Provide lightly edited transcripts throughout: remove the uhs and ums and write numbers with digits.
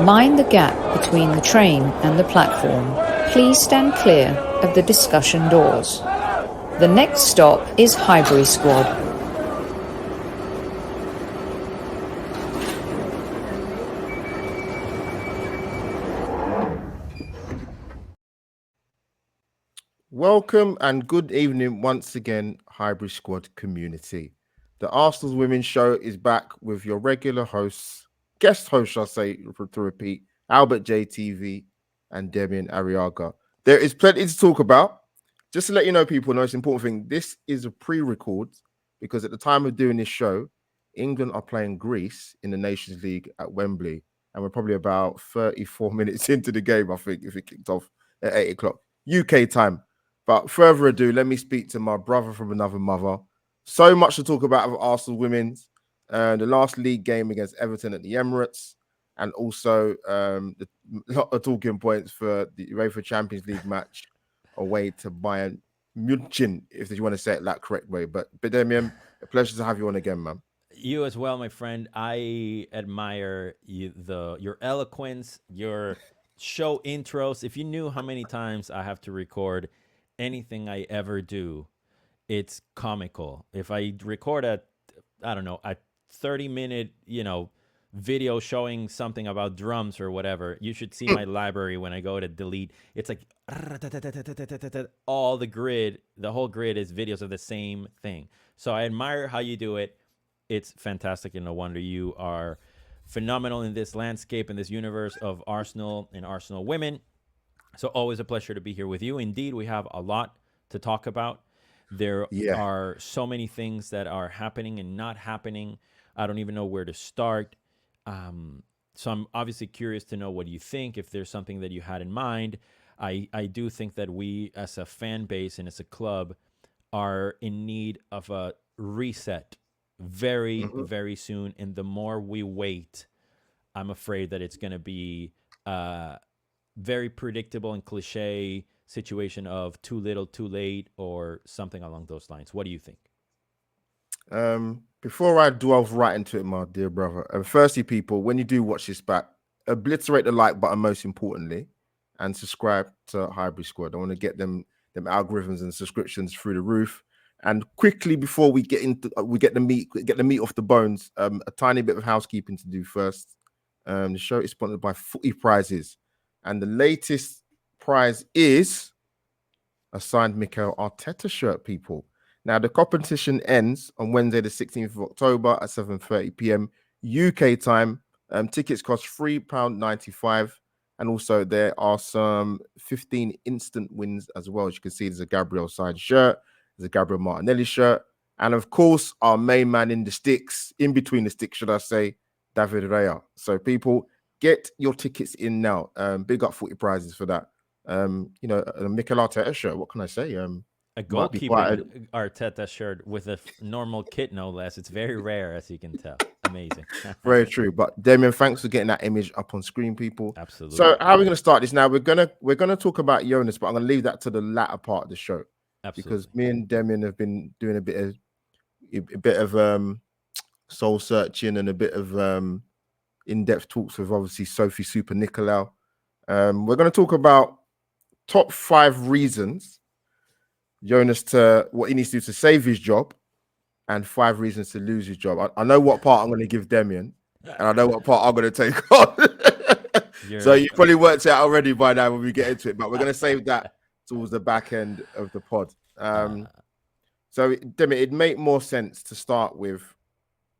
Mind the gap between the train and the platform. Please stand clear of the discussion doors. The next stop is Highbury Squad. Welcome and good evening once again, Highbury Squad community. The Arsenal Women's Show is back with your regular hosts, guest hosts, I'll say to repeat, Albert JTV and Demian Arriaga. There is plenty to talk about. Just to let you know, people, the most important thing, this is a pre-record because at the time of doing this show, England are playing Greece in the Nations League at Wembley. And we're probably about 34 minutes into the game, I think, if it kicked off at 8 o'clock UK time. But further ado, let me speak to my brother from another mother. So much to talk about with Arsenal women's. The last league game against Everton at the Emirates. And also a lot of talking points for the UEFA Champions League match away to Bayern MUNICH, if you want to say it that correct way. But Demian, a pleasure to have you on again, man. You as well, my friend. I admire your eloquence, your show intros. If you knew how many times I have to record anything I ever do, it's comical. If I record a 30-minute, video showing something about drums or whatever, you should see my library when I go to delete. It's like all the whole grid is videos of the same thing. So I admire how you do it. It's fantastic, and no wonder you are phenomenal in this landscape, in this universe of Arsenal and Arsenal women. So always a pleasure to be here with you. Indeed, we have a lot to talk about. There are so many things that are happening and not happening. I don't even know where to start. So I'm obviously curious to know what you think, if there's something that you had in mind. I do think that we as a fan base and as a club are in need of a reset very, very soon. And the more we wait, I'm afraid that it's going to be very predictable and cliche situation of too little, too late, or something along those lines. What do you think? Before I delve right into it, my dear brother, firstly, people, when you do watch this back, obliterate the like button most importantly, and subscribe to Highbury Squad. I want to get them algorithms and subscriptions through the roof. And quickly before we get the meat off the bones, a tiny bit of housekeeping to do first. The show is sponsored by Footy Prizes. And the latest prize is a signed Mikel Arteta shirt, people. Now, the competition ends on Wednesday, the 16th of October at 7:30 p.m. UK time. Tickets cost £3.95. And also, there are some 15 instant wins as well. As you can see, there's a Gabriel signed shirt. There's a Gabriel Martinelli shirt. And of course, our main man in between the sticks, should I say, David Raya. So, people, get your tickets in now. Big up 40 prizes for that. A Mikel Arteta shirt. What can I say? A goalkeeping Arteta shirt with a normal kit, no less. It's very rare, as you can tell. Amazing. Very true. But Demian, thanks for getting that image up on screen, people. Absolutely. So, how are we going to start this now? We're gonna talk about Jonas, but I'm going to leave that to the latter part of the show. Absolutely. Because me and Demian have been doing a bit of soul searching and a bit of in-depth talks with obviously Sophie Super Nicolau. We're going to talk about top 5 reasons Jonas to what he needs to do to save his job, and 5 reasons to lose his job. I know what part I'm going to give Demian, and I know what part I'm going to take on. So you probably worked it out already by now when we get into it, but we're going to save that towards the back end of the pod. So Demian, it'd make more sense to start with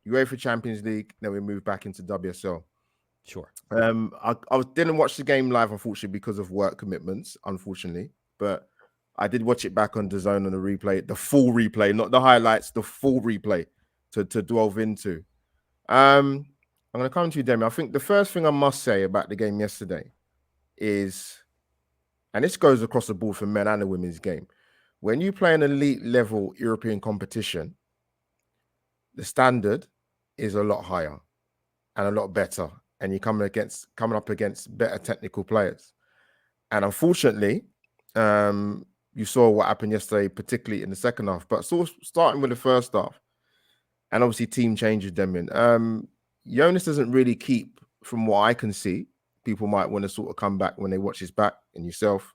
UEFA Champions League, then we move back into WSL. Sure. I didn't watch the game live, unfortunately, because of work commitments, unfortunately, but I did watch it back on DAZN on the replay, the full replay, not the highlights, the full replay to delve into. I'm going to come to you, Demi. I think the first thing I must say about the game yesterday is, and this goes across the board for men and the women's game, when you play an elite level European competition, the standard is a lot higher and a lot better, and you're coming up against better technical players. And unfortunately, you saw what happened yesterday, particularly in the second half. But starting with the first half, and obviously team changes, Demian. Jonas doesn't really keep, from what I can see, people might want to sort of come back when they watch his back, and yourself,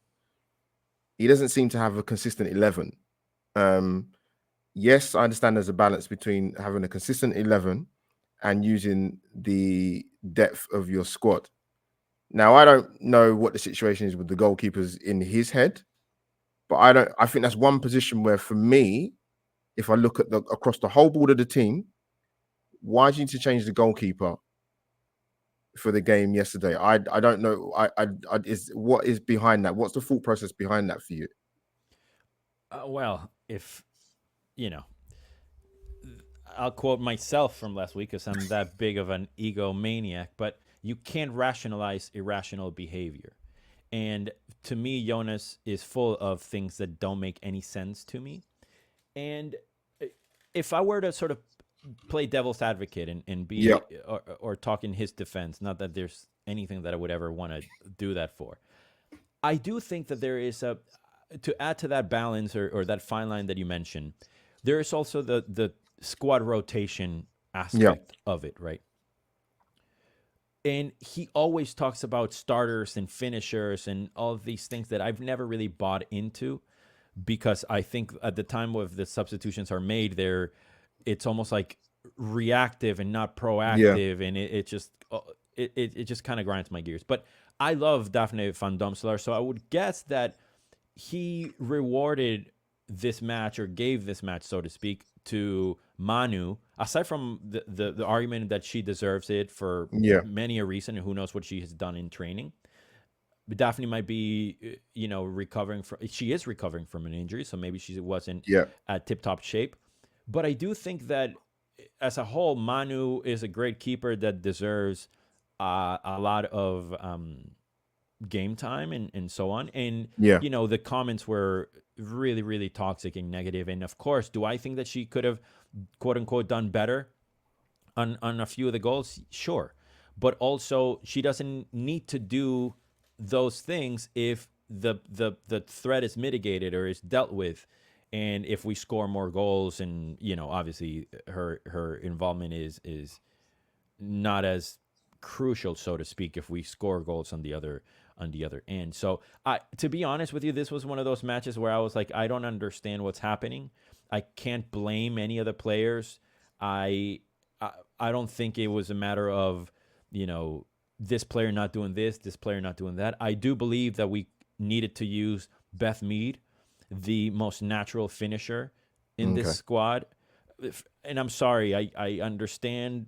he doesn't seem to have a consistent 11. Yes, I understand there's a balance between having a consistent 11 and using the depth of your squad. Now, I don't know what the situation is with the goalkeepers in his head, but I think that's one position where, for me, if I look at across the whole board of the team, why do you need to change the goalkeeper for the game yesterday? I don't know. What is behind that? What's the thought process behind that for you? Well, if you know, I'll quote myself from last week because I'm that big of an egomaniac, but you can't rationalize irrational behavior. And to me, Jonas is full of things that don't make any sense to me. And if I were to sort of play devil's advocate and be or talk in his defense, not that there's anything that I would ever want to do that for, I do think that there is to add to that balance or that fine line that you mentioned, there is also the squad rotation aspect of it, right? And he always talks about starters and finishers and all of these things that I've never really bought into, because I think at the time of the substitutions are made, it's almost like reactive and not proactive, and it just kind of grinds my gears. But I love Daphne van Domselaar, so I would guess that he rewarded this match, or gave this match, so to speak, to Manu, aside from the argument that she deserves it for many a reason, and who knows what she has done in training. But Daphne might be, recovering she is recovering from an injury, so maybe she wasn't at tip-top shape. But I do think that as a whole, Manu is a great keeper that deserves a lot of game time and so on. And, the comments were really, really toxic and negative. And of course, do I think that she could have, quote unquote, done better on a few of the goals? Sure. But also, she doesn't need to do those things if the threat is mitigated or is dealt with. And if we score more goals, and, obviously her involvement is not as crucial, so to speak, if we score goals on the other end. So to be honest with you, this was one of those matches where I was like, I don't understand what's happening. I can't blame any of the players. I don't think it was a matter of, this player not doing this player not doing that. I do believe that we needed to use Beth Mead, the most natural finisher in this squad. And I'm sorry, I understand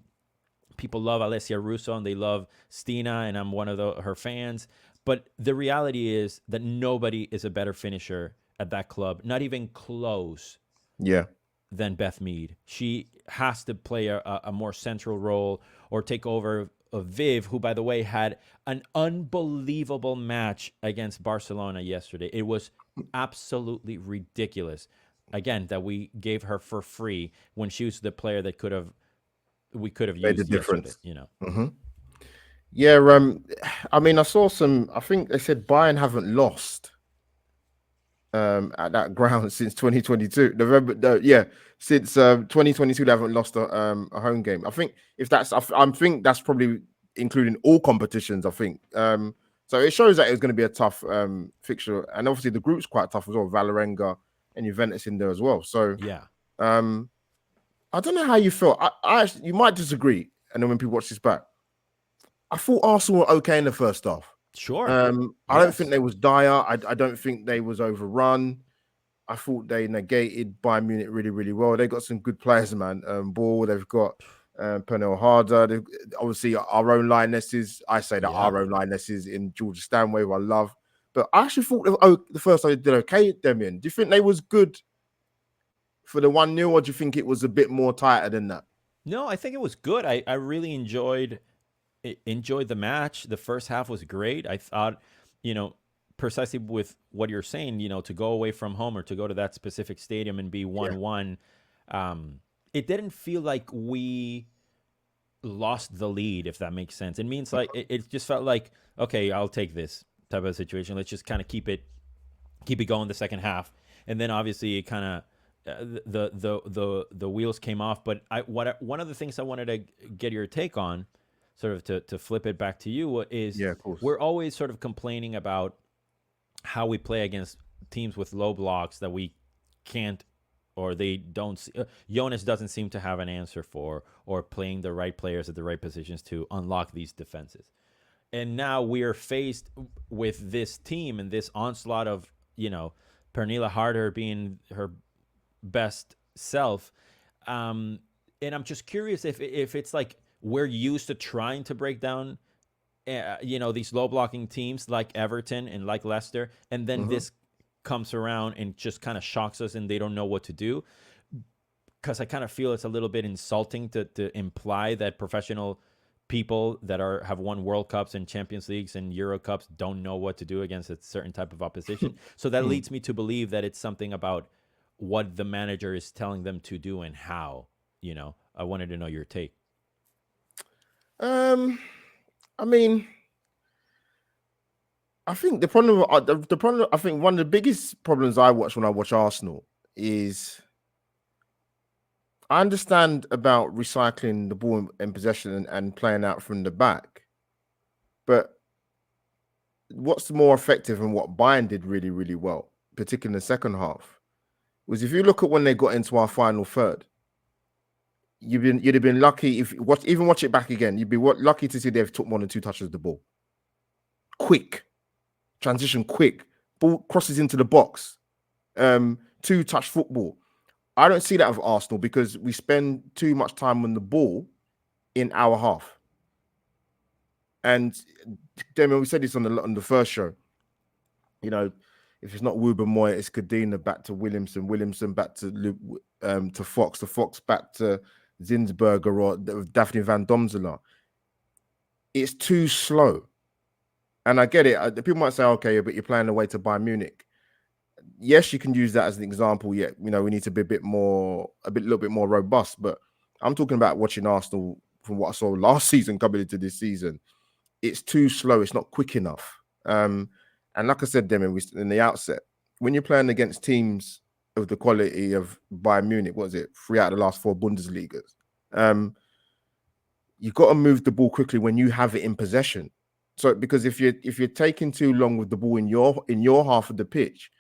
people love Alessia Russo and they love Stina, and I'm one of her fans. But the reality is that nobody is a better finisher at that club, not even close, than Beth Mead. She has to play a more central role or take over of Viv, who, by the way, had an unbelievable match against Barcelona yesterday. It was absolutely ridiculous. Again, that we gave her for free when she was the player that we could have used the difference. Yeah, I mean, I saw I think they said Bayern haven't lost at that ground since 2022. Since 2022 they haven't lost a home game. I think I think that's probably including all competitions. I think so. It shows that it's going to be a tough fixture, and obviously the group's quite tough as well. Valerenga and Juventus in there as well. So I don't know how you feel. You might disagree, and then when people watch this back, I thought Arsenal were okay in the first half. Sure. I don't think they was dire. I don't think they was overrun. I thought they negated Bayern Munich really, really well. They got some good players, man. Ball, they've got Pernell Harder. Obviously, our own lionesses. I say that our own lionesses in Georgia Stanway, who I love. But I actually thought the first time they did okay, Demian. Do you think they was good for the 1-0, or do you think it was a bit more tighter than that? No, I think it was good. I really enjoyed the match. The first half was great. I thought, precisely with what you're saying, to go away from home or to go to that specific stadium and be 1-1, it didn't feel like we lost the lead, if that makes sense. It means like it just felt like, okay, I'll take this type of situation. Let's just kind of keep it going the second half. And then obviously it kind of the wheels came off. But one of the things I wanted to get your take on, sort of to flip it back to you, is Yeah, of course. we're always sort of complaining about how we play against teams with low blocks that we can't, or they don't see, Jonas doesn't seem to have an answer for, or playing the right players at the right positions to unlock these defenses. And now we are faced with this team and this onslaught of, Pernilla Harder being her best self. And I'm just curious if it's like we're used to trying to break down, these low blocking teams like Everton and like Leicester, and then this comes around and just kind of shocks us and they don't know what to do. Because I kind of feel it's a little bit insulting to imply that professional people that have won World Cups and Champions Leagues and Euro Cups don't know what to do against a certain type of opposition. So that leads me to believe that it's something about what the manager is telling them to do and how. I wanted to know your take. I mean, I think the problem, I think one of the biggest problems I watch when I watch Arsenal is I understand about recycling the ball in possession and playing out from the back, but what's more effective and what Bayern did really, really well, particularly in the second half, was if you look at when they got into our final third, you'd have been lucky if watch it back again. You'd be lucky to see they've took more than 2 touches of the ball. Quick transition, quick ball crosses into the box, 2-touch football. I don't see that with Arsenal because we spend too much time on the ball in our half. And Demian, we said this on the first show. If it's not Wouba Moy, it's Kadina back to Williamson back to Fox, Fox back to Zinsberger or Daphne Van Domzela. It's too slow. And I get it. People might say, okay, but you're playing away to Bayern Munich. Yes, you can use that as an example. Yeah, we need to be a little bit more robust. But I'm talking about watching Arsenal from what I saw last season coming into this season. It's too slow. It's not quick enough. And like I said, Demian, in the outset, when you're playing against teams of the quality of Bayern Munich, what is it? 3 out of the last 4 Bundesligas. You've got to move the ball quickly when you have it in possession. So because if you're taking too long with the ball in your half of the pitch,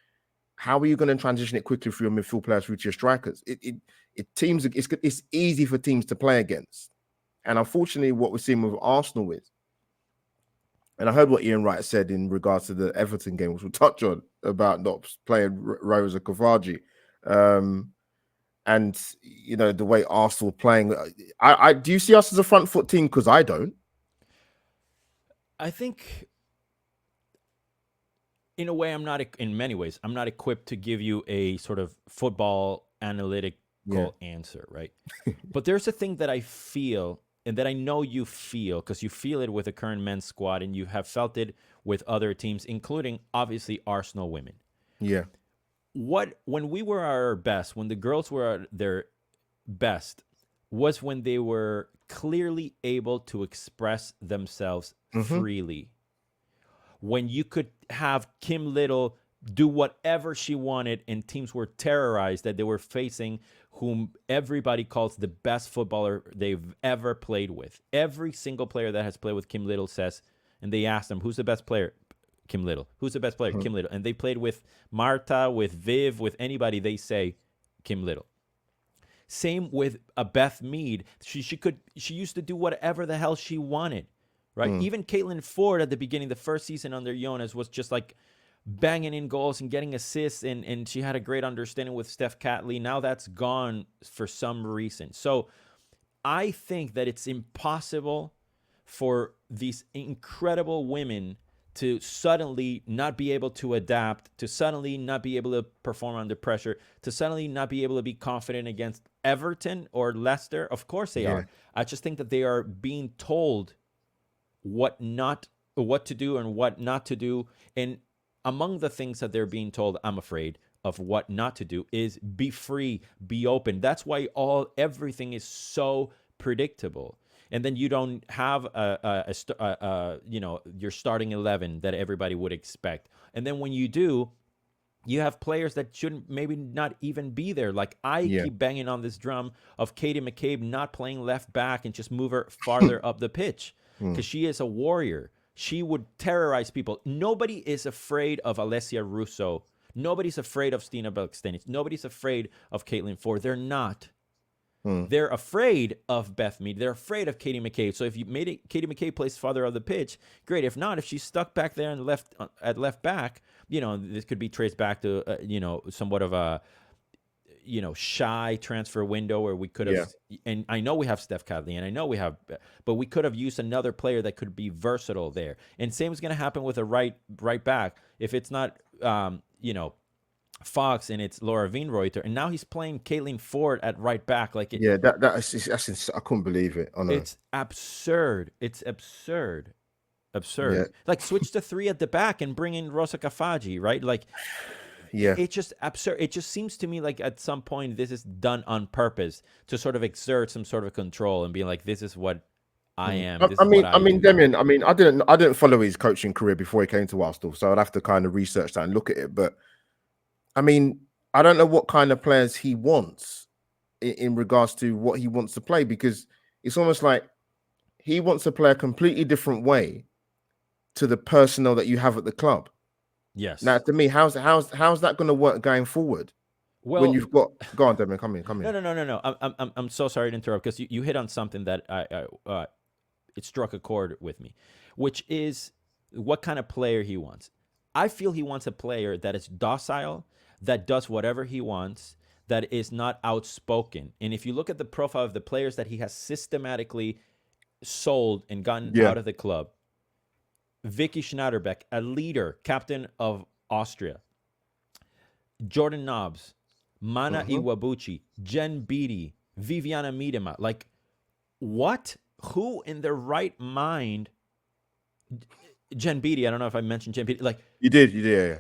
how are you going to transition it quickly through your midfield players through to your strikers? It's easy for teams to play against. And unfortunately, what we're seeing with Arsenal is, and I heard what Ian Wright said in regards to the Everton game, which we'll touch on, about not playing Rosa Kovaji. And, the way Arsenal playing. I do you see us as a front foot team? Because I don't. I think, in a way, in many ways, I'm not equipped to give you a sort of football analytical answer, right? But there's a thing that I feel, and that I know you feel, because you feel it with the current men's squad, and you have felt it with other teams, including, obviously, Arsenal women. Yeah. When we were our best, when the girls were at their best, was when they were clearly able to express themselves freely. When you could have Kim Little do whatever she wanted, and teams were terrorized that they were facing whom everybody calls the best footballer they've ever played with. Every single player that has played with Kim Little says, and they ask them, who's the best player? Kim Little. Who's the best player? Kim Little. And they played with Marta, with Viv, with anybody, they say Kim Little. Same with Beth Mead. She used to do whatever the hell she wanted, right? Even Caitlin Ford at the beginning, the first season under Jonas, was just like banging in goals and getting assists, and she had a great understanding with Steph Catley. Now that's gone for some reason. So I think that it's impossible for these incredible women to suddenly not be able to adapt, to suddenly not be able to perform under pressure, to suddenly not be able to be confident against Everton or Leicester. Of course they are. I just think that they are being told what to do and what not to do. And among the things that they're being told, I'm afraid, of what not to do is be free, be open. That's why everything is so predictable. And then you don't have your starting 11 that everybody would expect. And then when you do, you have players that shouldn't maybe not even be there. Like I keep banging on this drum of Katie McCabe not playing left back and just move her farther up the pitch. because she is a warrior. She would terrorize people. Nobody is afraid of Alessia Russo. Nobody's afraid of Stina Belkstenic. Nobody's afraid of Caitlin Ford. They're not. They're afraid of Beth Mead. They're afraid of Katie McCabe. So if you made it, Katie McCabe plays farther on the pitch, great. If not, if she's stuck back there and at left back, this could be traced back to somewhat of a shy transfer window where we could have. And I know we have Steph Cadley, and I know we have, but we could have used another player that could be versatile there. And same is going to happen with a right back. If it's not, Fox and it's Laura Wienreuter, and now he's playing Caitlin Ford at right back. That's I couldn't believe it. It's absurd. It's absurd. Yeah. Like switch to 3 at the back and bring in Rosa Kafaji, right? Like, it's just absurd. It just seems to me like at some point this is done on purpose to sort of exert some sort of control and be like, this is what I am. Demian, I didn't follow his coaching career before he came to Arsenal, so I'd have to kind of research that and look at it. But I don't know what kind of players he wants in regards to what he wants to play, because it's almost like he wants to play a completely different way to the personnel that you have at the club. Yes. Now, to me, how's that going to work going forward? Well, when you've got, go on, Demian, come in. No. I'm so sorry to interrupt, because you hit on something that it struck a chord with me, which is what kind of player he wants. I feel he wants a player that is docile, that does whatever he wants, that is not outspoken. And if you look at the profile of the players that he has systematically sold and gotten out of the club, Vicky Schneiderbeck, a leader, captain of Austria, Jordan Nobbs, Mana Iwabuchi, Jen Beattie, Viviana Miedema. Like, what? Who in their right mind? Jen Beattie, I don't know if I mentioned Jen Beattie. Like, you did, yeah.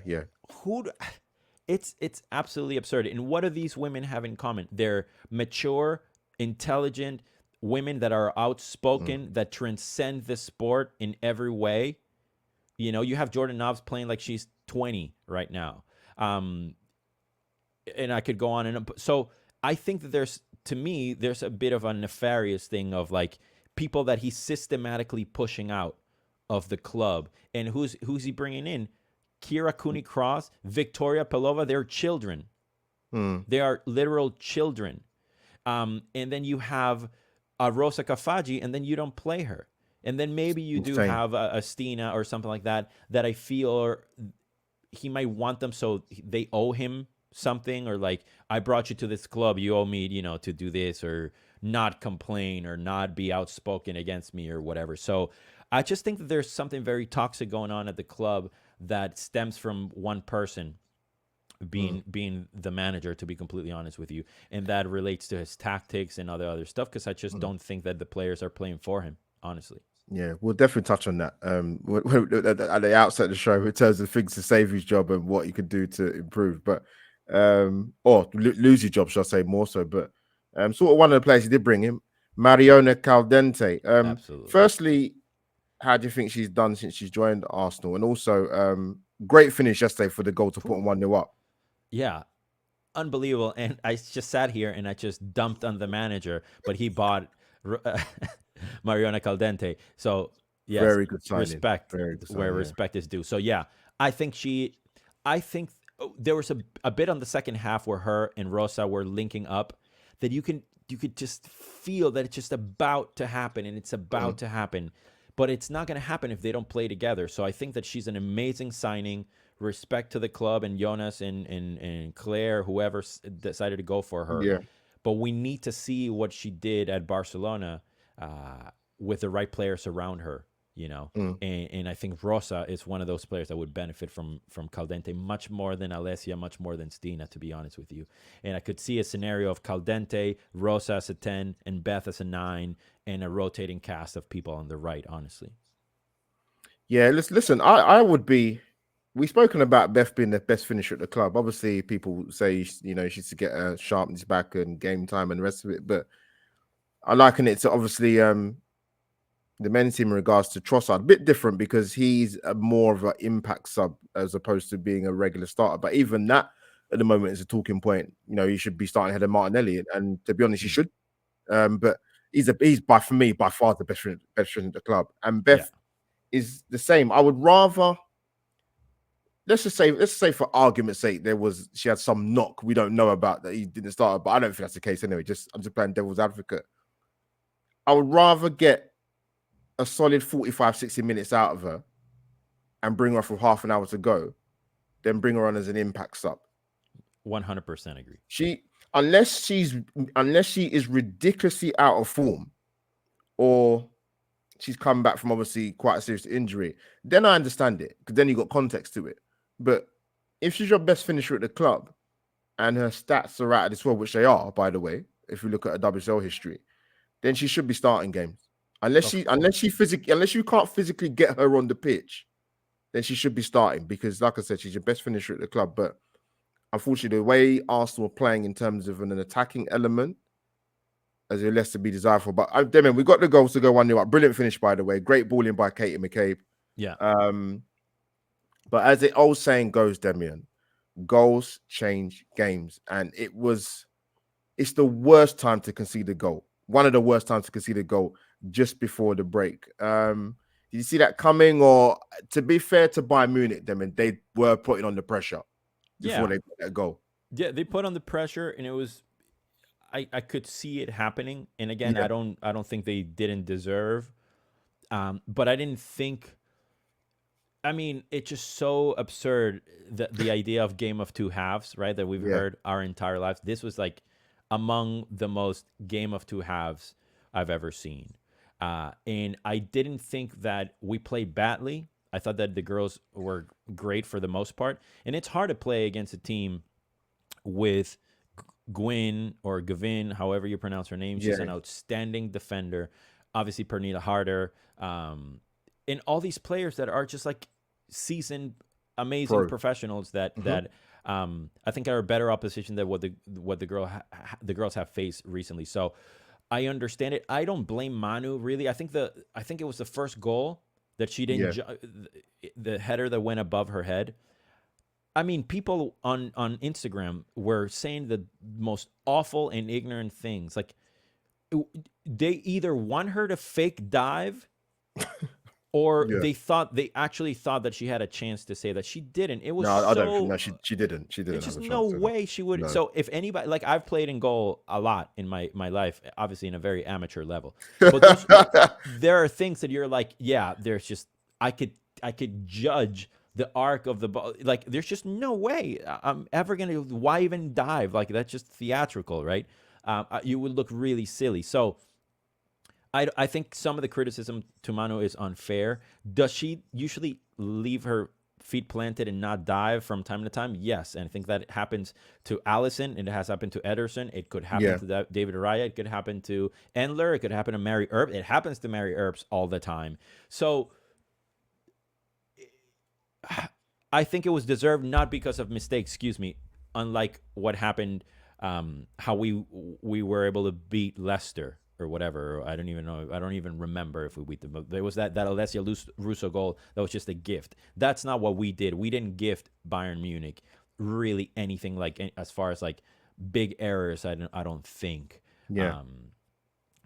It's absolutely absurd. And what do these women have in common? They're mature, intelligent women that are outspoken, that transcend the sport in every way. You have Jordan Nobbs playing like she's 20 right now. And I could go on and on. So I think that there's a bit of a nefarious thing of like people that he's systematically pushing out of the club. And who's he bringing in? Kira Cooney-Cross, Victoria Pelova, they're children. They are literal children. And then you have Rosa Kafaji, and then you don't play her. And then maybe you do have a Stina or something like that I feel he might want them so they owe him something, or like, I brought you to this club, you owe me, to do this, or not complain, or not be outspoken against me, or whatever. So I just think that there's something very toxic going on at the club that stems from one person being the manager, to be completely honest with you. And that relates to his tactics and other stuff, because I just don't think that the players are playing for him, honestly. Yeah, we'll definitely touch on that at the outset of the show in terms of things to save his job and what you can do to improve, but or lose your job, shall I say, more so. But sort of one of the players he did bring him, Mariona Caldente. Absolutely. Firstly, how do you think she's done since she's joined Arsenal? And also, great finish yesterday for the goal to put them 1-0 up. Yeah, unbelievable. And I just sat here and I just dumped on the manager, but he bought Mariona Caldente. So, yes, very good signing. Respect where respect is due. So, yeah, I think there was a bit on the second half where her and Rosa were linking up that you could just feel that it's just about to happen, and it's about to happen. But it's not going to happen if they don't play together. So I think that she's an amazing signing. Respect to the club and Jonas and Claire, whoever decided to go for her. Yeah. But we need to see what she did at Barcelona with the right players around her, And I think Rosa is one of those players that would benefit from Caldente much more than Alessia, much more than Stina, to be honest with you. And I could see a scenario of Caldente, Rosa as a 10, and Beth as a 9, and a rotating cast of people on the right, honestly. Yeah, listen, I would be... We've spoken about Beth being the best finisher at the club. Obviously, people say, she's to get her sharpness back and game time and the rest of it. But I liken it to, obviously, the men's team in regards to Trossard. A bit different because he's more of an impact sub as opposed to being a regular starter. But even that, at the moment, is a talking point. He should be starting ahead of Martinelli. And to be honest, he should. But he's by far the best friend at the club. And Yeah. Beth is the same. I would rather, let's say for argument's sake, she had some knock we don't know about that he didn't start, but I don't think that's the case anyway. I'm just playing devil's advocate. I would rather get a solid 45, 60 minutes out of her and bring her off with half an hour to go than bring her on as an impact sub. 100% agree. Unless she is ridiculously out of form, or she's come back from obviously quite a serious injury, then I understand it, because then you got context to it. But if she's your best finisher at the club and her stats are out of this world, which they are, by the way, if you look at a WSL history, then she should be starting games. Unless you can't physically get her on the pitch, then she should be starting, because, like I said, she's your best finisher at the club. But unfortunately, the way Arsenal are playing in terms of an attacking element, as a less to be desired for. But Demian, we got the goals to go 1-0 up. Brilliant finish, by the way. Great balling by Katie McCabe. Yeah. But as the old saying goes, Demian, goals change games. And it's the worst time to concede a goal. One of the worst times to concede a goal, just before the break. Did you see that coming? Or, to be fair to Bayern Munich, Demian, they were putting on the pressure before they got that goal. Yeah, they put on the pressure, and it was, I could see it happening. And again, I don't think they didn't deserve. But I didn't think. I mean, it's just so absurd, the idea of game of two halves, right? That we've heard our entire lives. This was like among the most game of two halves I've ever seen. And I didn't think that we played badly. I thought that the girls were great for the most part. And it's hard to play against a team with Gwyn or Gavin, however you pronounce her name. She's an outstanding defender. Obviously, Pernilla Harder. And all these players that are just like seasoned, amazing professionals that I think are a better opposition than what the girls have faced recently. So I understand it. I don't blame Manu really. I think it was the first goal that she didn't the header that went above her head. I mean, people on Instagram were saying the most awful and ignorant things. Like, they either want her to fake dive, or they actually thought that she had a chance to say that. She didn't. It was I don't think. No, she didn't. She didn't. There's just no way she would. No. So if anybody, like, I've played in goal a lot in my life, obviously in a very amateur level. But there are things that you're like, yeah, there's just, I could judge the arc of the ball. Like, there's just no way I'm ever gonna. Why even dive? Like, that's just theatrical, right? You would look really silly. So I think some of the criticism to Manu is unfair. Does she usually leave her feet planted and not dive from time to time? Yes. And I think that happens to Allison. It has happened to Ederson. It could happen to David Araya. It could happen to Endler. It could happen to Mary Earps. It happens to Mary Earps all the time. So I think it was deserved, not because of mistakes, unlike what happened, how we were able to beat Leicester or whatever. I don't even know. I don't even remember if we beat them. There was that Alessia Russo goal that was just a gift. That's not what we did. We didn't gift Bayern Munich really anything, like, as far as like big errors. I don't think. Yeah.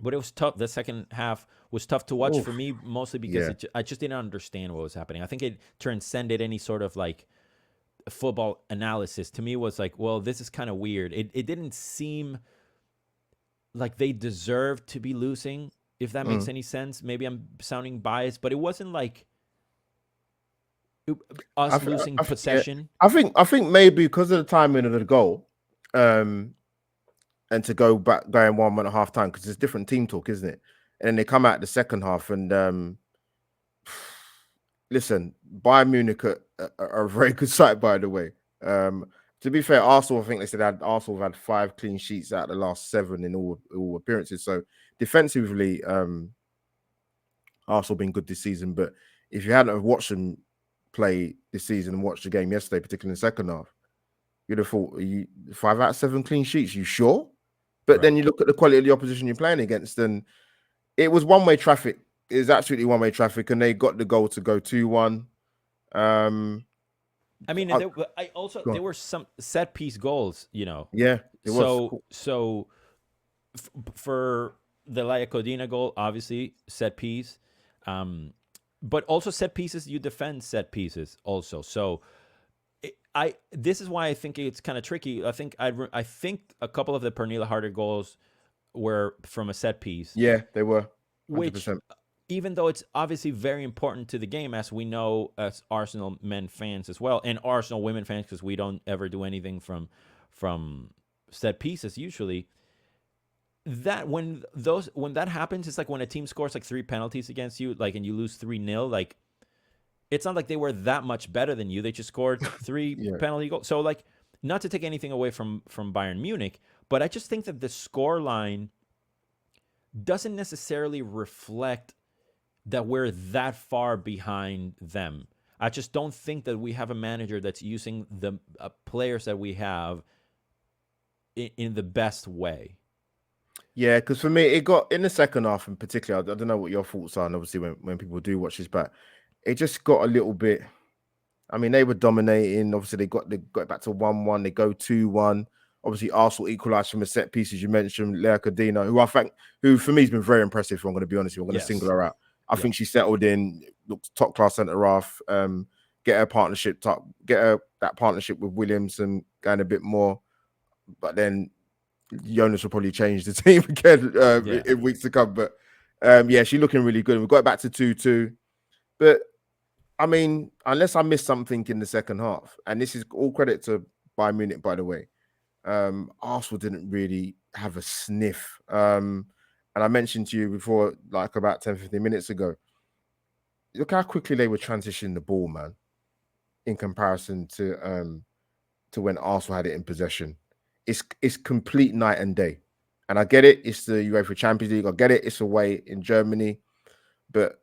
But it was tough. The second half was tough to watch for me, mostly because I just didn't understand what was happening. I think it transcended any sort of like football analysis. To me, it was like, well, this is kind of weird. It didn't seem like they deserved to be losing, if that makes any sense. Maybe I'm sounding biased, but it wasn't like us losing possession. I think maybe because of the timing of the goal, and to go back going 1 half time, because it's different team talk, isn't it? And then they come out the second half, and listen, Bayern Munich are a very good side, by the way. To be fair, Arsenal, I think they said Arsenal have had 5 clean sheets out of the last 7 in all appearances. So defensively, Arsenal been good this season. But if you hadn't watched them play this season and watched the game yesterday, particularly in the second half, you'd have thought, 5 out of 7 clean sheets, you sure? But then you look at the quality of the opposition you're playing against, and it was one-way traffic. It was absolutely one-way traffic, and they got the goal to go 2-1. I mean, there were some set piece goals, Yeah, it was. So for the Laia Codina goal, obviously set piece, but also set pieces. You defend set pieces also. So this is why I think it's kind of tricky. I think a couple of the Pernilla Harder goals were from a set piece. Yeah, they were. 100%. Which, even though it's obviously very important to the game, as we know as Arsenal men fans as well, and Arsenal women fans, because we don't ever do anything from set pieces usually. That when that happens, it's like when a team scores like 3 penalties against you, like, and you lose 3-0, like, it's not like they were that much better than you. They just scored 3 penalty goals. So, like, not to take anything away from Bayern Munich, but I just think that the score line doesn't necessarily reflect that we're that far behind them. I just don't think that we have a manager that's using the players that we have in the best way. Yeah, because for me, it got in the second half in particular. I don't know what your thoughts are, and obviously when people do watch this back, it just got a little bit. I mean, they were dominating. Obviously, they got back to 1-1. They go 2-1. Obviously, Arsenal equalised from a set piece, as you mentioned, Lea Codina, who for me has been very impressive. If I'm going to be honest, I'm going to single her out. I think she settled in, looked top class centre half. Get her that partnership with Williamson going a bit more, but then Jonas will probably change the team again in weeks to come. But she's looking really good. We got it back to 2-2. But I mean, unless I missed something in the second half, and this is all credit to Bayern Munich, by the way, Arsenal didn't really have a sniff. And I mentioned to you before, like about 10-15 minutes ago, look how quickly they were transitioning the ball, man, in comparison to when Arsenal had it in possession. It's complete night and day. And I get it, it's the UEFA Champions League. I get it, it's away in Germany. But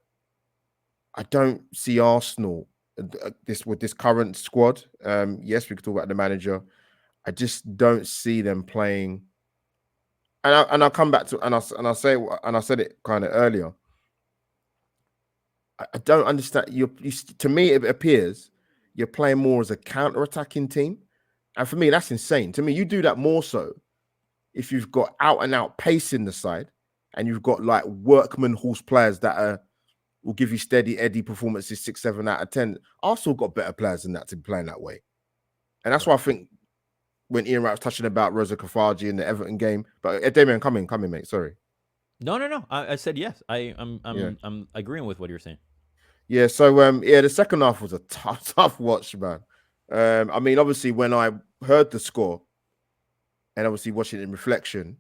I don't see Arsenal with this current squad. Yes, we could talk about the manager. I just don't see them playing. And I'll come back to and I said it kind of earlier. I don't understand. To me, it appears you're playing more as a counter-attacking team. And for me, that's insane. To me, you do that more so if you've got out-and-out pace in the side and you've got like workman horse players that will give you steady Eddie performances 6-7 out of 10. Arsenal got better players than that to be playing that way. And that's why I think when Ian Wright was touching about Rosa Kafaji in the Everton game, but Demian, come in, mate. Sorry. No. I said yes. I'm agreeing with what you're saying. Yeah. So the second half was a tough watch, man. I mean, obviously, when I heard the score and obviously watching it in reflection,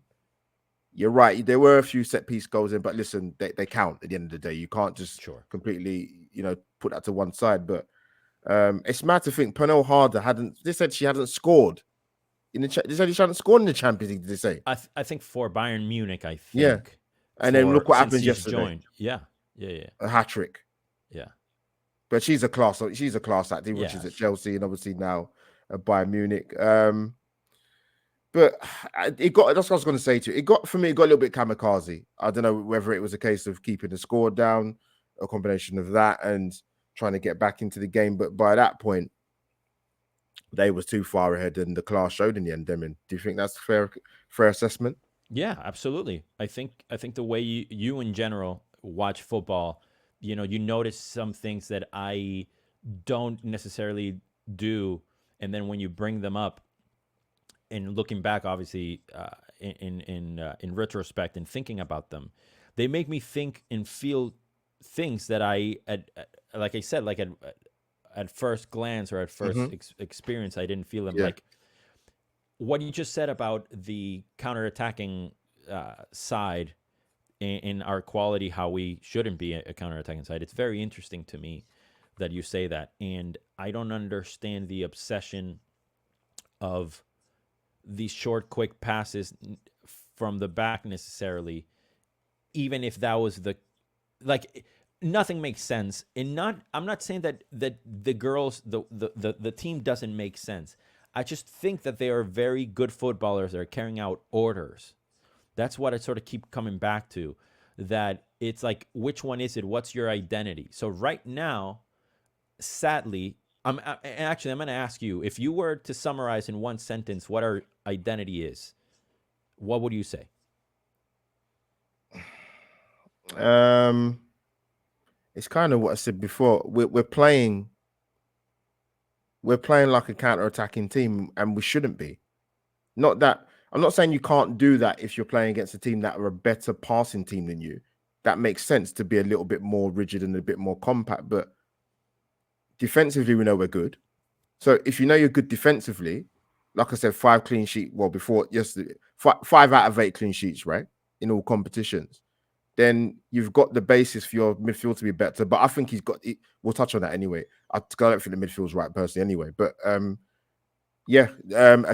you're right. There were a few set piece goals in, but listen, they count at the end of the day. You can't just completely, put that to one side. But it's mad to think Pernilla Harder they said she hadn't scored in the. They said she hadn't scored in the Champions League. Did they say? I think for Bayern Munich, I think. Yeah. And then look what happened yesterday. Joined. Yeah. A hat trick. Yeah. But she's a class act, which is at Chelsea and obviously now at Bayern Munich. But that's what I was going to say to you. It got a little bit kamikaze. I don't know whether it was a case of keeping the score down, a combination of that and trying to get back into the game. But by that point, they was too far ahead and the class showed in the end, Demian. Do you think that's a fair assessment? Yeah, absolutely. I think the way you in general watch football, you notice some things that I don't necessarily do. And then when you bring them up and looking back, obviously, in retrospect and thinking about them, they make me think and feel things that like I said, like at first glance or at first experience, I didn't feel them. Yeah. Like what you just said about the counterattacking side in our quality, how we shouldn't be a counterattacking side. It's very interesting to me that you say that. And I don't understand the obsession of these short, quick passes from the back necessarily, even if that was nothing makes sense. And I'm not saying that the girls, the team doesn't make sense. I just think that they are very good footballers that are carrying out orders. That's what I sort of keep coming back to, that it's like, which one is it? What's your identity? So right now, sadly, I'm going to ask you, if you were to summarize in one sentence what our identity is, what would you say? It's kind of what I said before. We're playing like a counter-attacking team, and we shouldn't be. Not that I'm not saying you can't do that if you're playing against a team that are a better passing team than you. That makes sense to be a little bit more rigid and a bit more compact. But defensively, we know we're good. So if you know you're good defensively, like I said, 5 clean sheets. Well, before yesterday, 5 out of 8 clean sheets, right, in all competitions. Then you've got the basis for your midfield to be better. But I think he's got. We'll touch on that anyway. I don't think the midfield's right personally anyway. But a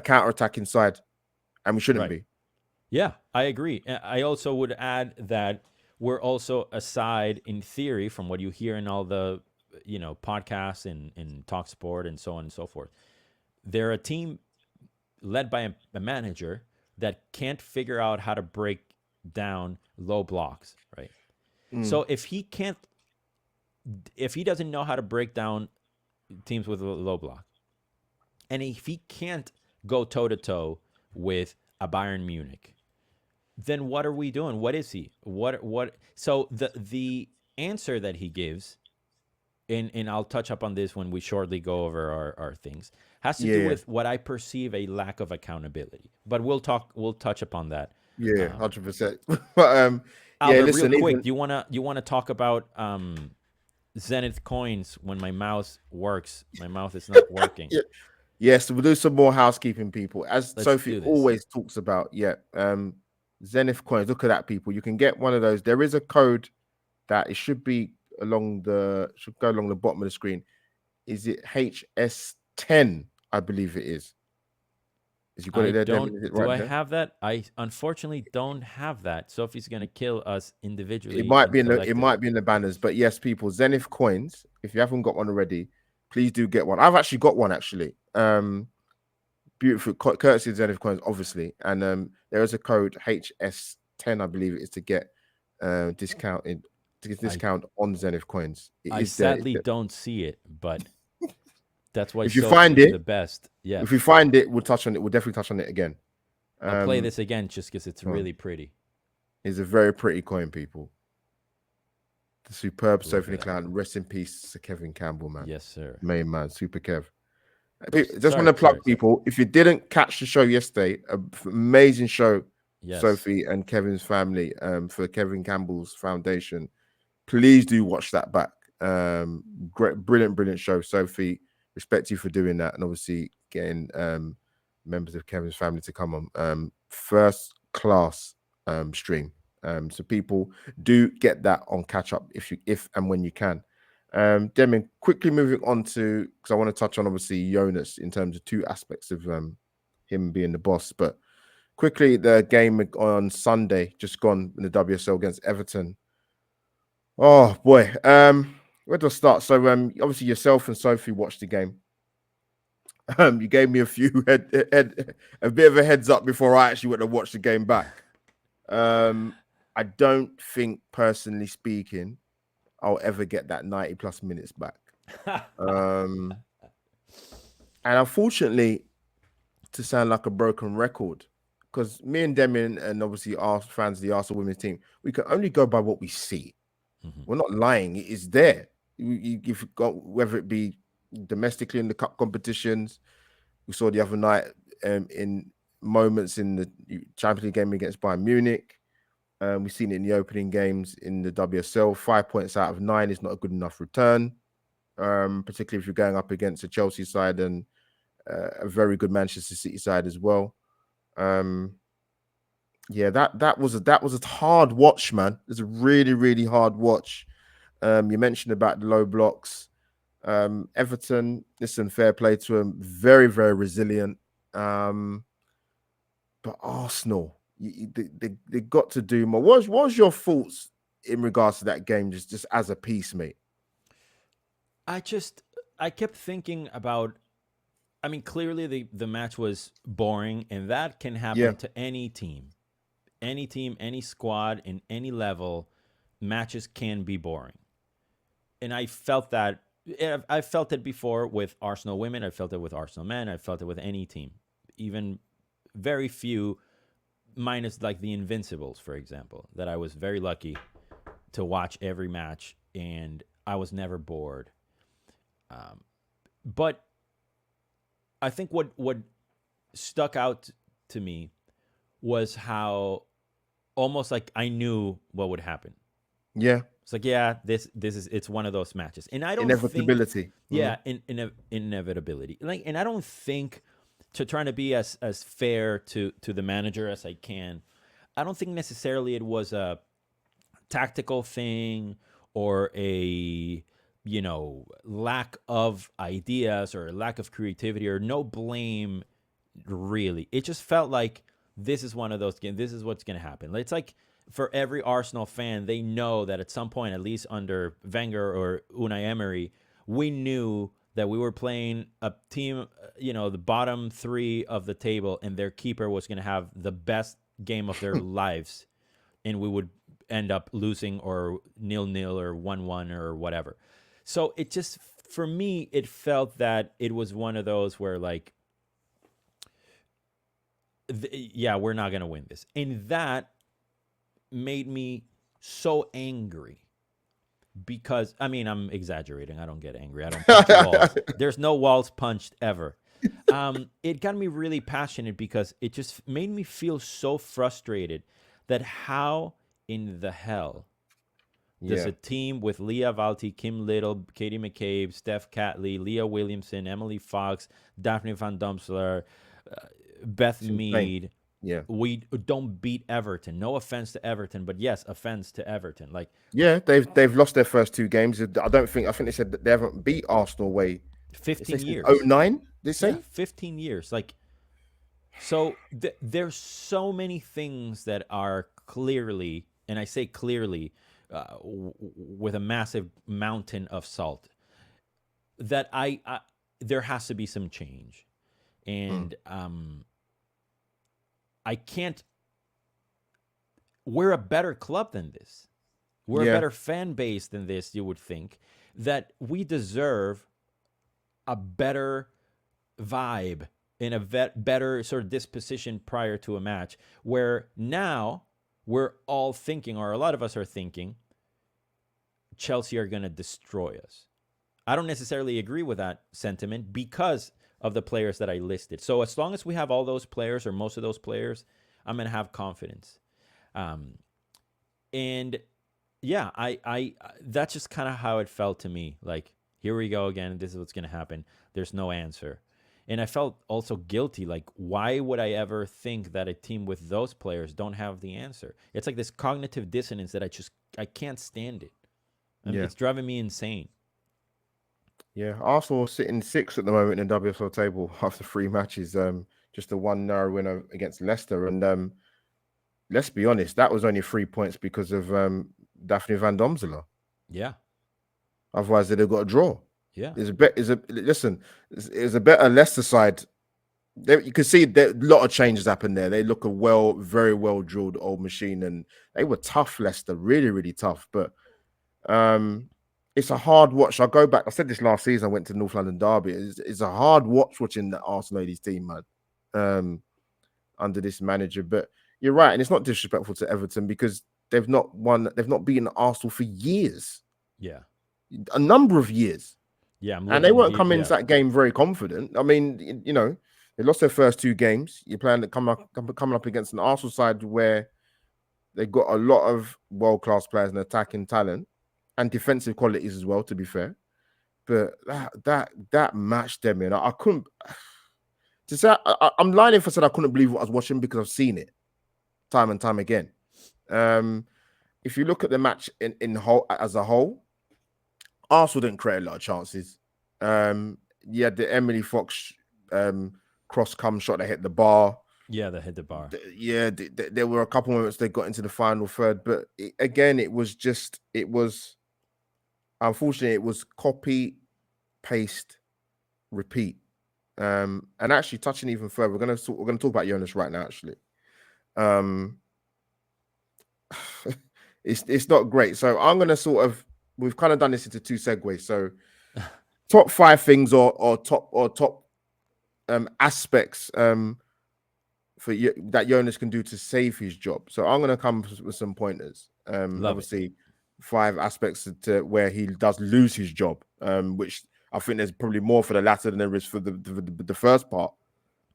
counter-attacking side, and we shouldn't be. Yeah, I agree. I also would add that we're also a side in theory from what you hear in all the podcasts and Talk Sport and so on and so forth. They're a team led by a manager that can't figure out how to break down low blocks, right? So if he doesn't know how to break down teams with a low block, and if he can't go toe to toe with a Bayern Munich, then what are we doing? What is he? What? So the answer that he gives, and I'll touch up on this when we shortly go over our things, has to do with what I perceive a lack of accountability. But we'll touch upon that. Yeah, 100%. But Albert, listen, real quick, do you wanna talk about Zenith coins when my mouse works? My mouth is not working. Yes, we'll do some more housekeeping, people. As Let's Sophie always talks about, Zenith coins. Look at that, people. You can get one of those. There is a code that it should go along the bottom of the screen. Is it HS10? I believe it is. You got it there? Do I have that? I unfortunately don't have that. Sophie's gonna kill us individually. It might be in the banners, but yes, people, Zenith coins. If you haven't got one already, please do get one. I've actually got one actually. Beautiful, courtesy of Zenith coins, obviously. And there is a code HS10, I believe it is, to get discount on Zenith coins. I sadly don't see it, but that's why if you find it, the best. Yeah. If we find it, we'll touch on it. We'll definitely touch on it again. I'll play this again just because it's really pretty. It's a very pretty coin, people. The superb Sophie Clown. Rest in peace, Sir Kevin Campbell, man. Yes, sir. Main man, Super Kev. Just want to plug people. If you didn't catch the show yesterday, amazing show, Sophie and Kevin's family, for Kevin Campbell's foundation. Please do watch that back. Great, brilliant show, Sophie. Respect you for doing that, and obviously getting members of Kevin's family to come on. First class stream. So people do get that on catch up if and when you can. Demian, quickly moving on to, because I want to touch on obviously Jonas in terms of 2 aspects of him being the boss, but quickly the game on Sunday just gone in the WSL against Everton. Oh boy, where do I start? So obviously yourself and Sophie watched the game. You gave me a bit of a heads up before I actually went to watch the game back. I don't think, personally speaking, I'll ever get that 90 plus minutes back. And unfortunately, to sound like a broken record, because me and Demian and obviously our fans of the Arsenal women's team, we can only go by what we see. We're not lying. It is there. You've got, whether it be domestically in the cup competitions, we saw the other night in moments in the Champions League game against Bayern Munich. We've seen it in the opening games in the WSL. 5 points out of 9 is not a good enough return, particularly if you're going up against a Chelsea side and a very good Manchester City side as well. That was a hard watch, man. It's a really hard watch. You mentioned about the low blocks. Everton, listen, fair play to them. Very resilient. But Arsenal, they got to do more. What was your thoughts in regards to that game, just as a piece, mate? I kept thinking about, I mean, clearly the match was boring, and that can happen to any team. Any team, any squad, in any level, matches can be boring. And I felt that. I felt it before with Arsenal women. I felt it with Arsenal men. I felt it with any team. Even very few, minus like the Invincibles, for example, that I was very lucky to watch every match, and I was never bored. But I think what stuck out to me was how almost like I knew what would happen. Yeah. It's like, yeah, this is it's one of those matches, and I don't Inevitability. think, yeah, inevitability. Like, and I don't think, to trying to be as fair to the manager as I can, I don't think necessarily it was a tactical thing or a lack of ideas or a lack of creativity or no blame really. It just felt like this is one of those games. This is what's going to happen. It's like for every Arsenal fan, they know that at some point, at least under Wenger or Unai Emery, we knew that we were playing a team, the bottom three of the table, and their keeper was going to have the best game of their lives, and we would end up losing or 0-0 or 1-1 or whatever. So it just, for me, it felt that it was one of those where like, we're not going to win this. And that made me so angry because, I mean, I'm exaggerating. I don't get angry. I don't punch walls. There's no walls punched ever. It got me really passionate because it just made me feel so frustrated that how in the hell does a team with Leah Valti, Kim Little, Katie McCabe, Steph Catley, Leah Williamson, Emily Fox, Daphne van Domselaar, Beth Mead, we don't beat Everton. No offense to Everton, but yes, offense to Everton. Like, yeah, they've lost their first two games. I think they said that they haven't beat Arsenal away 15 years. 2009, they say? Yeah, 15 years. Like, so there's so many things that are clearly, and I say clearly, with a massive mountain of salt, that I there has to be some change. And I can't. We're a better club than this. We're a better fan base than this. You would think that we deserve a better vibe and a better sort of disposition prior to a match. Where now we're all thinking, or a lot of us are thinking, Chelsea are going to destroy us. I don't necessarily agree with that sentiment because of the players that I listed. So as long as we have all those players or most of those players, I'm going to have confidence. And yeah, I that's just kind of how it felt to me. Like, here we go again. This is what's going to happen. There's no answer. And I felt also guilty. Like, why would I ever think that a team with those players don't have the answer? It's like this cognitive dissonance that I can't stand it. I mean, it's driving me insane. Yeah, Arsenal are sitting 6th at the moment in the WSL table after 3 matches. Just a 1-0 win against Leicester. And let's be honest, that was only 3 points because of Daphne van Domselaar. Yeah. Otherwise, they'd have got a draw. Yeah. It's a better Leicester side. You can see that a lot of changes happened there. They look very well drilled old machine, and they were tough, Leicester, really, really tough. But it's a hard watch. I'll go back. I said this last season. I went to North London Derby. It's a hard watch watching the Arsenal ladies team, man, under this manager. But you're right, and it's not disrespectful to Everton because they've not beaten Arsenal for years. Yeah, a number of years. Yeah, and they weren't coming into that game very confident. I mean, they lost their first 2 games. You're playing coming up against an Arsenal side where they got a lot of world-class players and attacking talent and defensive qualities as well, to be fair. But that match, Demian, I couldn't. To say I'm lying if I said I couldn't believe what I was watching because I've seen it time and time again. If you look at the match as a whole, Arsenal didn't create a lot of chances. Yeah, the Emily Fox cross come shot that hit the bar. Yeah, they hit the bar. There were a couple moments they got into the final third, but unfortunately, it was copy, paste, repeat. And actually, touching even further, we're gonna talk about Jonas right now. Actually, it's not great. So I'm gonna we've kind of done this into 2 segues. So top 5 things or top aspects that Jonas can do to save his job. So I'm gonna come with some pointers. Obviously, five aspects to where he does lose his job, which I think there's probably more for the latter than there is for the first part.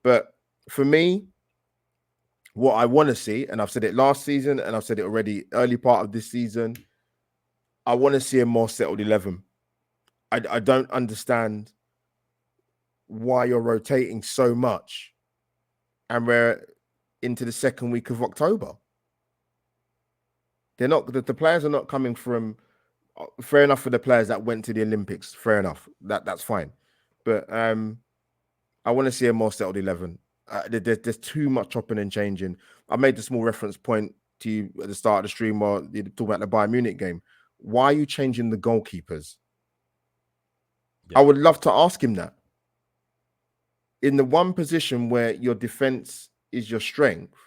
But for me, what I want to see, and I've said it last season, and I've said it already early part of this season, I want to see a more settled 11. I don't understand why you're rotating so much, and we're into the second week of October. They're not, the players are not coming from, fair enough for the players that went to the Olympics, fair enough, that's fine. But I want to see a more settled 11. There's too much chopping and changing. I made the small reference point to you at the start of the stream while you're talking about the Bayern Munich game. Why are you changing the goalkeepers? Yeah. I would love to ask him that. In the one position where your defense is your strength,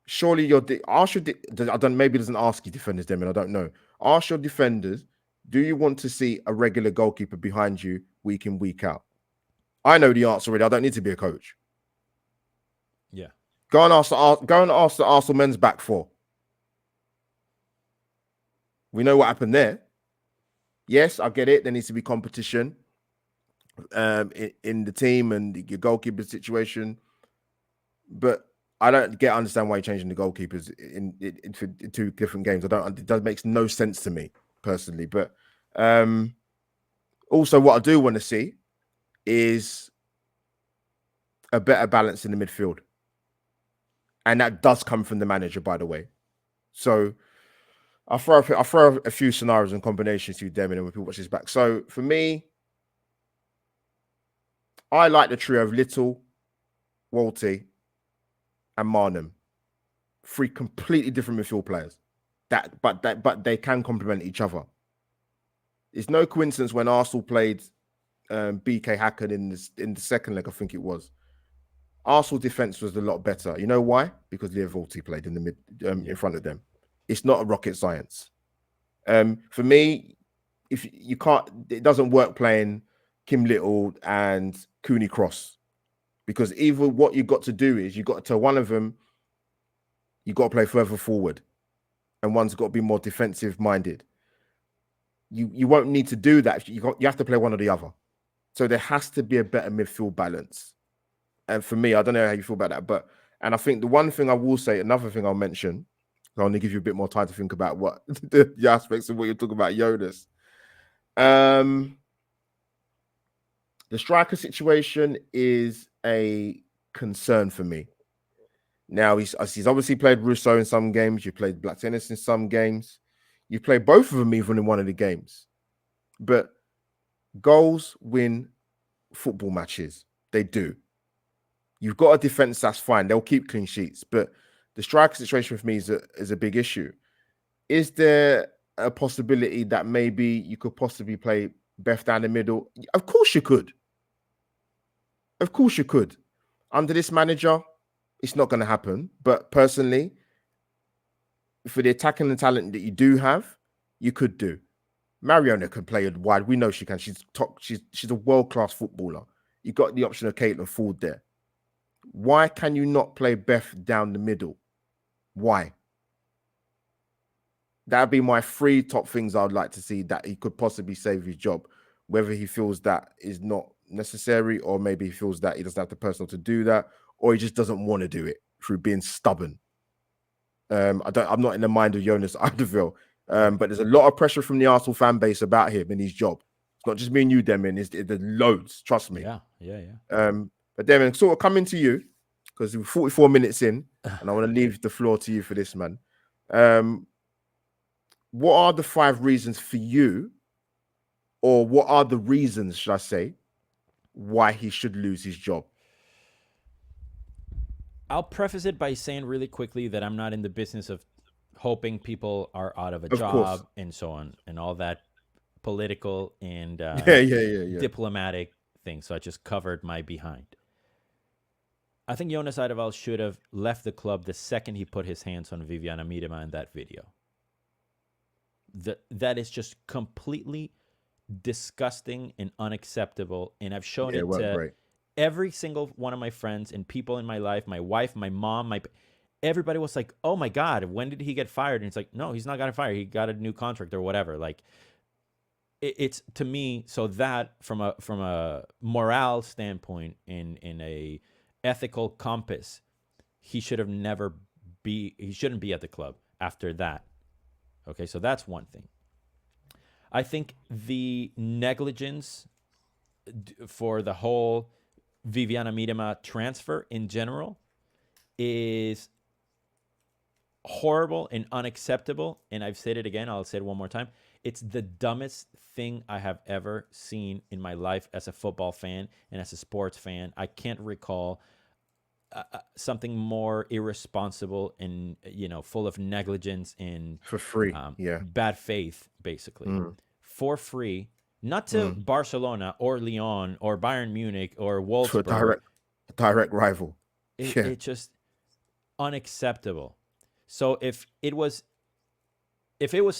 surely maybe doesn't ask your defenders, Demian, I don't know. Ask your defenders, do you want to see a regular goalkeeper behind you week in, week out? I know the answer already. I don't need to be a coach. Yeah. Go and ask the Arsenal men's back four. We know what happened there. Yes, I get it. There needs to be competition in the team and your goalkeeper situation. But I don't understand why you're changing the goalkeepers in two different games. It makes no sense to me personally. But also what I do want to see is a better balance in the midfield. And that does come from the manager, by the way. So I'll throw a few scenarios and combinations to you, Demian, and when people watch this back. So for me, I like the trio of Little, Walty, and Marnham. Three completely different midfield players. But they can complement each other. It's no coincidence when Arsenal played BK Hacken in the second leg, I think it was. Arsenal defense was a lot better. You know why? Because Leo Walty played in the mid in front of them. It's not a rocket science. For me, if you can't, it doesn't work playing Kim Little and Cooney Cross, because either what you've got to do is you've got to tell one of them you've got to play further forward, and one's got to be more defensive minded. You won't need to do that. You have to play one or the other. So there has to be a better midfield balance. And for me, I don't know how you feel about that, and I think the one thing I will say, another thing I'll mention, I want to give you a bit more time to think about what the aspects of what you're talking about, Jonas. The striker situation is a concern for me. Now, he's obviously played Rousseau in some games. You played Black Tennis in some games. You played both of them even in one of the games. But goals win football matches. They do. You've got a defense, that's fine. They'll keep clean sheets. But the striker situation for me is a big issue. Is there a possibility that maybe you could possibly play Beth down the middle? Of course you could. Of course you could. Under this manager, it's not going to happen. But personally, for the attacking and talent that you do have, you could do. Mariona can play it wide. We know she can. She's a world-class footballer. You got the option of Caitlin Ford there. Why can you not play Beth down the middle? Why? That'd be my three top things I'd like to see that he could possibly save his job. Whether he feels that is not necessary, or maybe he feels that he doesn't have the personnel to do that, or he just doesn't want to do it through being stubborn. I'm not in the mind of Jonas Eidevall, but there's a lot of pressure from the Arsenal fan base about him and his job. It's not just me and you, Demian. There's loads. Trust me. Yeah. But Demian, sort of coming to you, because we're 44 minutes in, and I want to leave the floor to you for this, man. What are the 5 reasons for you, or what are the reasons, should I say, why he should lose his job? I'll preface it by saying really quickly that I'm not in the business of hoping people are out of a job and so on, and all that political and diplomatic things. So I just covered my behind. I think Jonas Eidevall should have left the club the second he put his hands on Viviana Miedema in that video. That is just completely disgusting and unacceptable. And I've shown it to every single one of my friends and people in my life, my wife, my mom, everybody was like, oh my God, when did he get fired? And it's like, no, he's not got fired. He got a new contract or whatever. Like, it's to me, so that from a morale standpoint, in a ethical compass, he shouldn't be at the club after that. Okay, so that's one thing. I think the negligence for the whole Viviana Miedema transfer in general is horrible and unacceptable. And I've said it again, I'll say it one more time. It's the dumbest thing I have ever seen in my life as a football fan and as a sports fan. I can't recall something more irresponsible and, full of negligence and for free, bad faith, basically, for free, not to Barcelona or Lyon or Bayern Munich or Wolfsburg. To a direct rival. It's just unacceptable. So if it was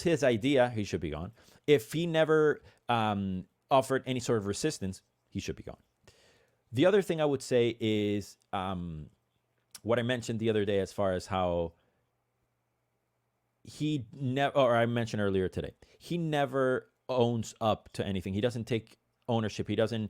his idea, he should be gone. If he never offered any sort of resistance, he should be gone. The other thing I would say is what I mentioned the other day, as far as how I mentioned earlier today, he never owns up to anything. He doesn't take ownership. He doesn't.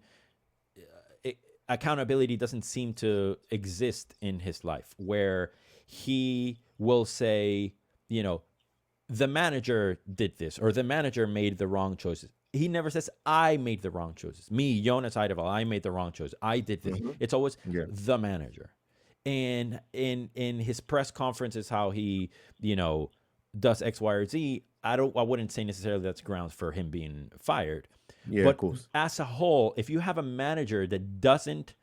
Accountability doesn't seem to exist in his life, where he will say, the manager did this, or the manager made the wrong choices. He never says, I made the wrong choices. Me, Jonas Eidevall, I made the wrong choice. I did this. It's always the manager. And in his press conferences, how he, does X, Y, or Z, I wouldn't say necessarily that's grounds for him being fired. Yeah, but of course. As a whole, if you have a manager that doesn't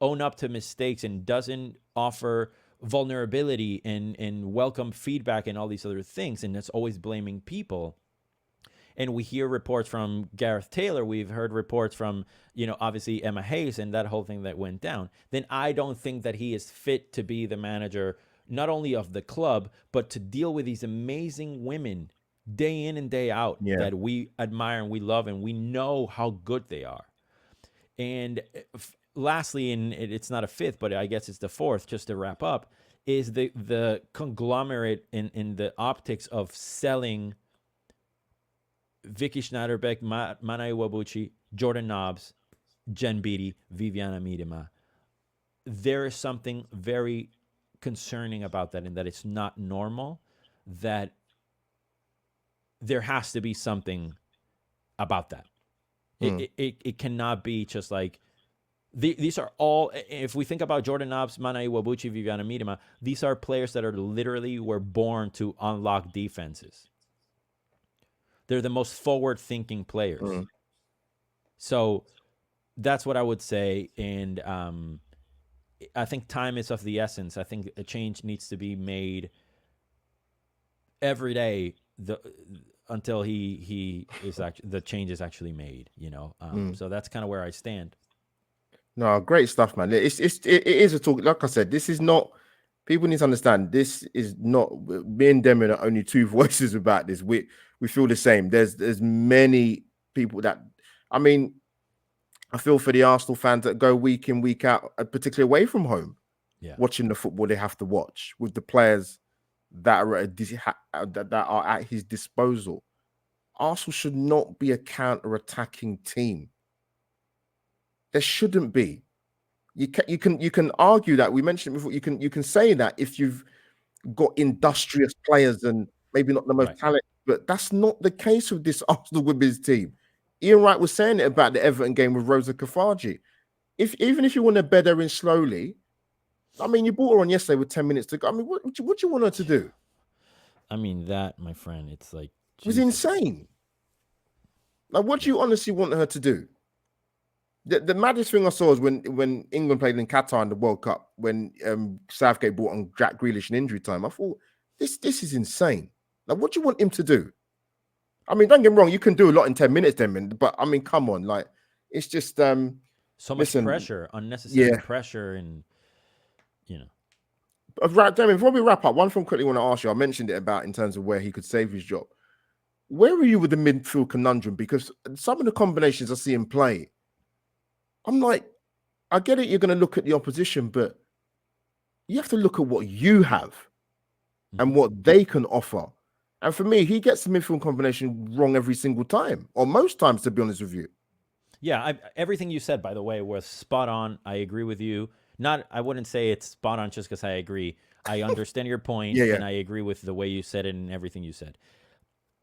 own up to mistakes and doesn't offer vulnerability and welcome feedback and all these other things, and that's always blaming people, and we hear reports from Gareth Taylor, we've heard reports from, obviously Emma Hayes and that whole thing that went down, then I don't think that he is fit to be the manager, not only of the club, but to deal with these amazing women day in and day out that we admire and we love, and we know how good they are. And lastly, and it's not a fifth, but I guess it's the fourth, just to wrap up, is the conglomerate in the optics of selling Vicky Schneiderbeck, Mana Iwabuchi, Jordan Nobbs, Jen Beattie, Viviana Miedema. There is something very concerning about that, and that it's not normal, that there has to be something about that. It cannot be just like, these are all, if we think about Jordan Nobbs, Mana Iwabuchi, Viviana Miedema, these are players that were born to unlock defenses. They're the most forward-thinking players. So that's what I would say. And I think time is of the essence. I think a change needs to be made every day until the change is actually made. So that's kind of where I stand. No, great stuff, man. It is a talk. Like I said, this is not. People need to understand, this is not, me and Demian are only two voices about this. We feel the same. There's many people that, I feel for the Arsenal fans that go week in, week out, particularly away from home, watching the football they have to watch with the players that are at his disposal. Arsenal should not be a counter-attacking team. There shouldn't be. You can argue that. We mentioned it before. You can say that if you've got industrious players and maybe not the most talented, but that's not the case with this Arsenal women's team. Ian Wright was saying it about the Everton game with Rosa Kafaji. Even if you want to bed her in slowly, you brought her on yesterday with 10 minutes to go. What do you want her to do? That, my friend, it's like, it was insane. Like, what do you honestly want her to do? The maddest thing I saw is when England played in Qatar in the World Cup, when Southgate brought on Jack Grealish in injury time. I thought, this is insane. Like, what do you want him to do? Don't get me wrong, you can do a lot in 10 minutes, but come on, like, it's just so much pressure, unnecessary pressure, and Right, Demian, before we wrap up, one thing quickly I want to ask you. I mentioned it about in terms of where he could save his job. Where are you with the midfield conundrum? Because some of the combinations I see him play, I'm like, I get it, you're going to look at the opposition, but you have to look at what you have and what they can offer. And for me, he gets the midfield combination wrong every single time, or most times, to be honest with you. Yeah, everything you said, by the way, was spot on. I agree with you. I wouldn't say it's spot on just because I agree. I understand your point, Yeah. and I agree with the way you said it and everything you said.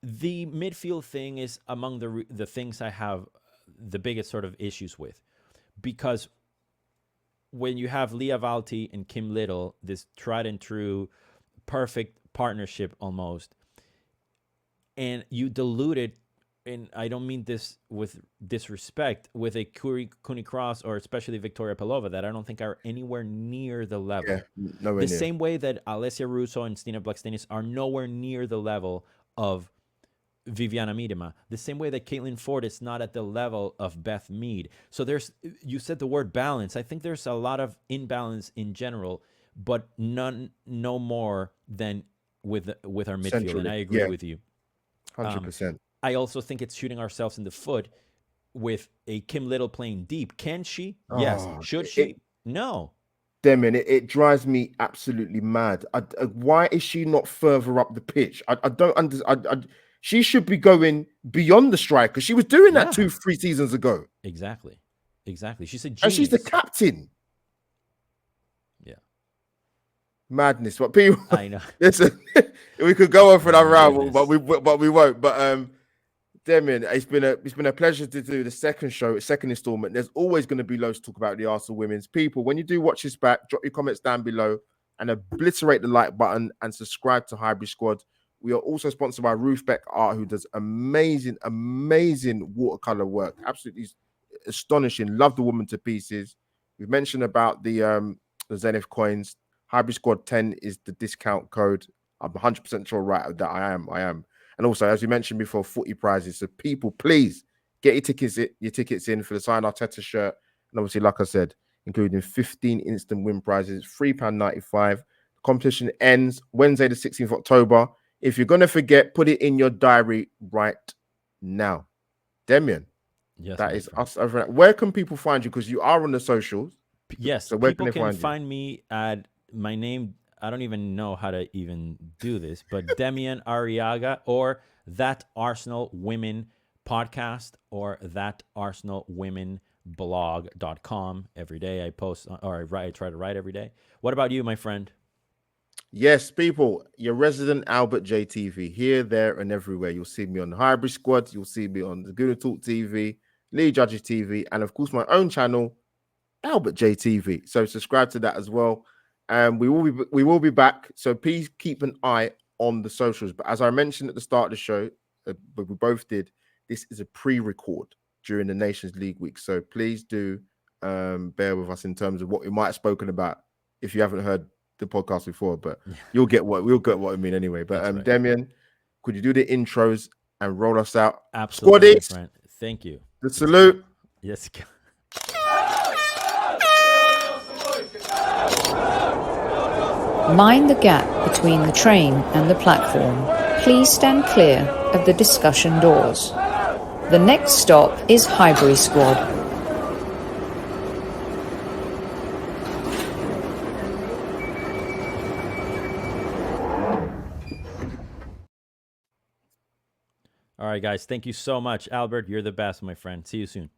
The midfield thing is among the things I have the biggest sort of issues with, because when you have Leah Valti and Kim Little, this tried and true, perfect partnership almost, and you dilute it, and I don't mean this with disrespect, with a Cooney Cross or especially Victoria Pelova that I don't think are anywhere near the level. Yeah, nowhere near. Same way that Alessia Russo and Stina Blackstenius are nowhere near the level of Viviana Miedema. The same way that Caitlin Ford is not at the level of Beth Mead. So you said the word balance. I think there's a lot of imbalance in general, but no more than with our midfield. Centrally. And I agree with you. 100%. I also think it's shooting ourselves in the foot with a Kim Little playing deep. Can she? Yes. Should she? No. Demian, it drives me absolutely mad. Why is she not further up the pitch? I don't understand. She should be going beyond the striker. She was doing that 2-3 seasons ago. Exactly. She's a genius. And she's the captain. Yeah. Madness. What people? I know. Listen, we could go on for another round, but we won't. But Demian, it's been a pleasure to do the second installment. There's always going to be loads to talk about the Arsenal women's. People, when you do watch this back, drop your comments down below and obliterate the like button and subscribe to Highbury Squad. We are also sponsored by Ruth Beck Art, who does amazing watercolor work. Absolutely astonishing. Love the woman to pieces. We've mentioned about the ZENITH coins. Highbury Squad 10 is the discount code. I'm 100% sure right that I am. And also, as we mentioned before, footy prizes. So people, please get your tickets in for the Sign Arteta shirt. And obviously, like I said, including 15 instant win prizes, £3.95. The competition ends Wednesday, the 16th of October. If you're going to forget, put it in your diary right now. Demian, yes, that is us over. Where can people find you? Because you are on the socials. Yes, so where people can find me at my name. I don't even know how to even do this, but Demian Arriaga, or That Arsenal Women Podcast, or That Arsenal Women blog.com. Every day I post, or I try to write every day. What about you, my friend? Yes, people, your resident Albert JTV, here, there, and everywhere. You'll see me on the Highbury Squad. You'll see me on the Gooner Talk TV, Lee Judges TV, and of course my own channel, Albert JTV. So subscribe to that as well. And we will be back. So please keep an eye on the socials. But as I mentioned at the start of the show, but we both did, this is a pre-record during the Nations League week. So please do bear with us in terms of what we might have spoken about if you haven't heard the podcast before. But we'll get what I mean anyway. But right. Demian, could you do the intros and roll us out? Absolutely, friend. Thank you. The salute. Yes. Mind the gap between the train and the platform. Please stand clear of the discussion doors. The next stop is Highbury Squad. All right, guys. Thank you so much. Albert, you're the best, my friend. See you soon.